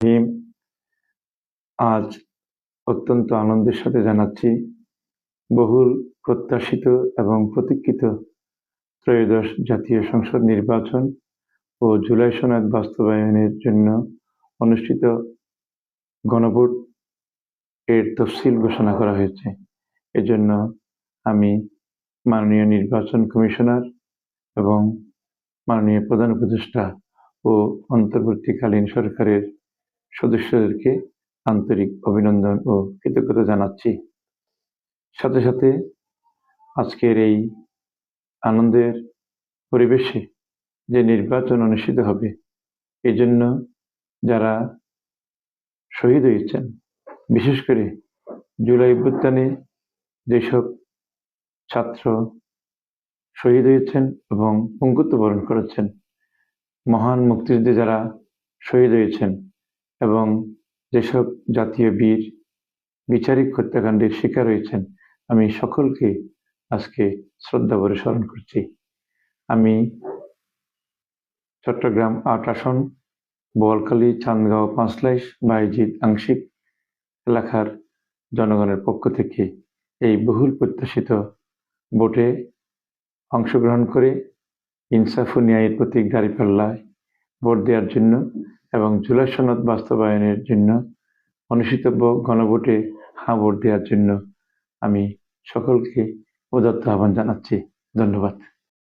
রহিম, আজ অত্যন্ত আনন্দের সাথে জানাচ্ছি বহুল প্রত্যাশিত এবং প্রতীক্ষিত ত্রয়োদশ জাতীয় সংসদ নির্বাচন ও জুলাই সনদ বাস্তবায়নের জন্য অনুষ্ঠিত গণভোট এর তফসিল ঘোষণা করা হয়েছে। এজন্য আমি মাননীয় নির্বাচন কমিশনার এবং মাননীয় প্রধান উপদেষ্টা ও অন্তর্বর্তীকালীন সরকারের সদস্যদেরকে আন্তরিক অভিনন্দন ও কৃতজ্ঞতা জানাচ্ছি। সাথে সাথে আজকের এই আনন্দের পরিবেশে যে নির্বাচন অনুষ্ঠিত হবে, এজন্য যারা শহীদ হয়েছেন, বিশেষ করে জুলাই অভ্যুত্থানে যেসব ছাত্র শহীদ হয়েছেন এবং পঙ্গুত্ব বরণ করেছেন, মহান মুক্তিযুদ্ধে যারা শহীদ হয়েছেন এবং যেসব জাতীয় বীর বিচারিক হত্যাকাণ্ডের শিকার হয়েছেন, আমি সকলকে আজকে শ্রদ্ধা ভরে স্মরণ করছি। আমি চট্টগ্রাম ৮ আসন, বোয়ালখালী, চান্দগাঁও, পাঁচলাইশ, বায়েজিদ আংশিক এলাকার জনগণের পক্ষ থেকে এই বহুল প্রত্যাশিত ভোটে অংশগ্রহণ করে ইনসাফ ও ন্যায়ের প্রতীক দাঁড়িপাল্লায় ভোট দেওয়ার জন্য এবং জুলাই সনদ বাস্তবায়নের জন্য অনুষ্ঠিতব্য গণভোটে হ্যাঁ ভোট দেওয়ার জন্য আমি সকলকে উদাত্ত আহ্বান জানাচ্ছি। ধন্যবাদ।